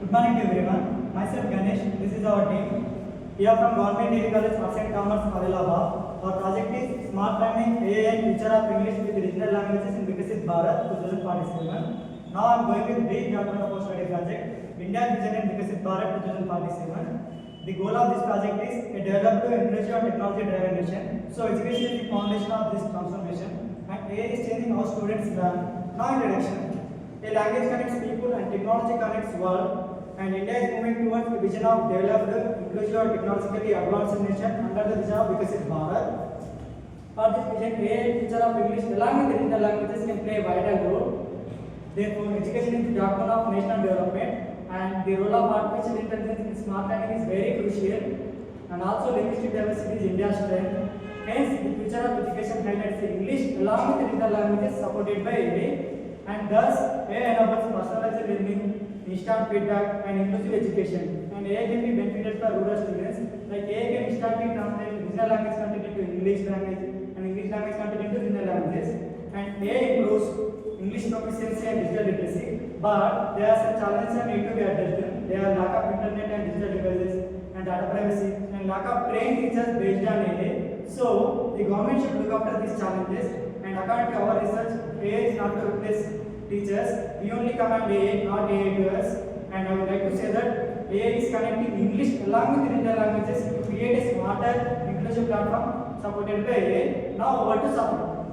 Good morning to everyone. Myself Ganesh. This is our team. We are from Government Degree College, Arts and Commerce, ADILABAD. Our project is Smart Learning, AI and Future of English with Regional Languages in Vikasit Bharat 2047. Now I am going with brief outline of our study project, India's Vision in Vikasit Bharat 2047. The goal of this project is a developed, inclusive and technology-driven nation. So education is the foundation of this transformation, and AI is changing how students learn. Now introduction. A language connects people and technology connects world, and India is moving towards the vision of developed, inclusive and technologically advanced nation under the vision of Vikasit Bharat. For this vision, AI and future of English along with regional languages can play a vital role. Therefore, education is the backbone of national development, and the role of artificial intelligence in smart learning is very crucial, and also linguistic diversity is India's strength. Hence, the future of education highlights the English along with regional languages supported by AI, and thus AI enables personalized learning, instant feedback, and inclusive education. And AI can be benefited for rural students, like AI can instantly translate regional language content into English language and English language content into regional languages. And AI improves English proficiency and digital literacy, but there are some challenges that need to be addressed. There are lack of internet and digital devices, and data privacy, and lack of trained teachers based on AI. So the government should look after these challenges. And according to our research, AI is not to replace teachers. We only command AI, not AI to us. And I would like to say that AI is connecting English along with regional languages to create a smarter, inclusive platform supported by AI. Now over to support.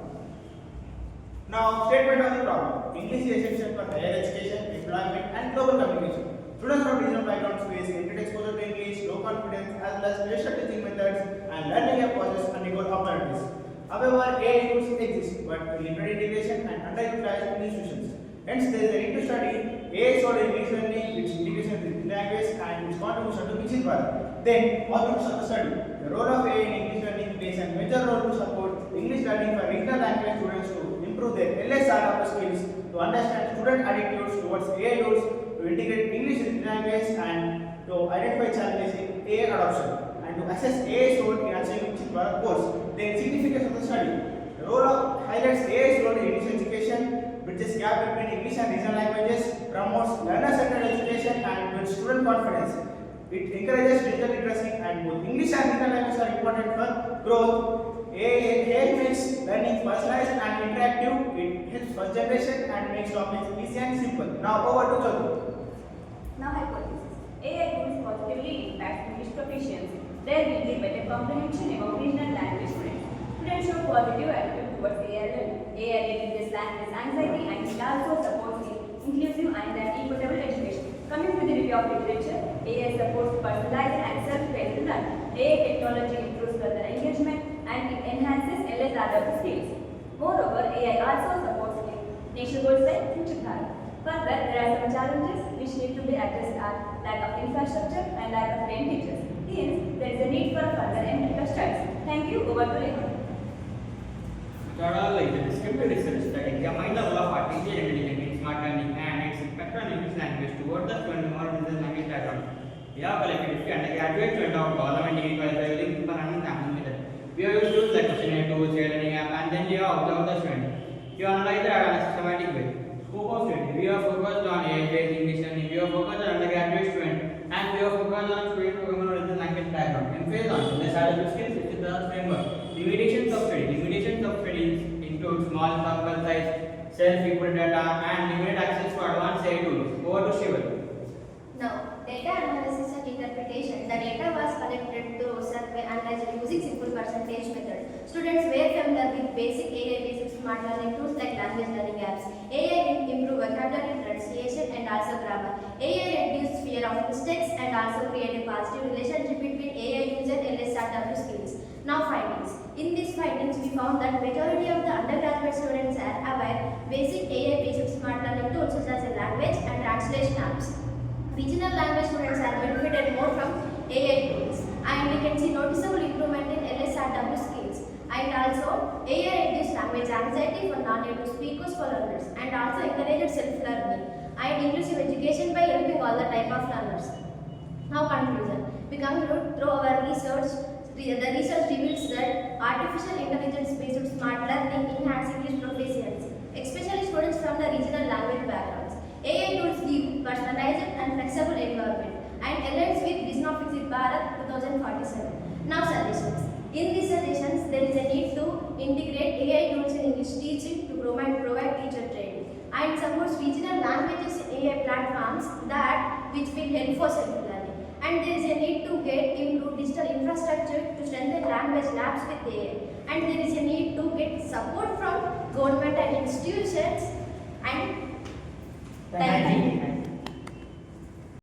Now, statement of the problem. English is essential for higher education, employment, and global communication. Students from regional backgrounds face limited exposure to English, low confidence, as well as traditional teaching methods and learning approaches unequal opportunities. However, AI tools exist, but with limited integration and underutilized in institutions. Hence, there is a need to study AI for English learning, its integration with language, and its contribution to Vikasit Bharat. Then, outputs of the study. The role of AI in English learning plays a major role to support English learning for regional language students to improve their LSR skills, to understand student attitudes towards AI tools, to integrate English with language, and to identify challenges in AI adoption, and to assess AI's role in achieving Vikasit Bharat goals. Then, significance of the study. The role of highlights AI's role in English education, bridges gap between English and regional languages, promotes learner-centered education, and builds student confidence. It encourages digital literacy, and both English and regional languages are important for growth. AI makes learning personalized and interactive. It helps first generation and makes topics easy and simple. Now over to Jyoti. Now hypothesis. AI tools positively impact English proficiency. There will be better comprehension among regional language students. Students show positive attitude towards AI learning. AI reduces language anxiety and it also supports inclusive and equitable education. Coming to the review of literature, AI supports personalized and self-paced learning. AI technology improves further engagement and it enhances LSR skills. Moreover, AI also supports nation goals like Future Bharat. Further, there are some challenges which need to be addressed are lack of infrastructure and lack of trained teachers. Hence, there is a need for further empirical studies. Thank you. Over to Rehan. Like the descriptive research that examined the role of artificial intelligence in smart learning and its impact on English language towards the student or regional language background. We have collected 50 undergraduate students of government degree college by using simple and sampling method. We have used tools like questionnaire tools, shared learning app, and then we have observed the student. We have analyzed the data in a systematic way. Scope of study. We have focused on AI-based English learning. We have focused on undergraduate student, and we have focused on student from a regional language background. Emphasis on the adaptive skills, which is the framework. Limitations of study. Limitations of studies include small sample size, self-reported data, and limited access to advanced AI tools. Over to Shiva. Now, data analysis and interpretation. The data was collected through survey analyzed using simple percentage method. Students were familiar with basic AI-based smart learning tools like language learning apps. AI will improve vocabulary pronunciation and also grammar. AI reduces fear of mistakes and also create a positive relationship between AI user and LSRW skills. Now findings. In these findings, we found that majority of the undergraduate students are aware basic AI-based smart learning tools such as language and translation apps. Regional language students are benefited more from AI tools, and we can see noticeable improvement in LSRW skills. And also, AI reduced language anxiety for non-native speakers for learners, and also encouraged self-learning and inclusive education by helping all the type of learners. Now conclusion. We conclude through our research. The research reveals that artificial intelligence-based smart learning enhances English proficiency, especially students from the regional language backgrounds. AI tools give personalized and flexible 2047. Now suggestions. In these suggestions, there is a need to integrate AI tools in English teaching to provide teacher training and supports regional languages in AI platforms which will help for self-learning. And there is a need to get into digital infrastructure to strengthen language labs with AI. And there is a need to get support from government and institutions. And thank you.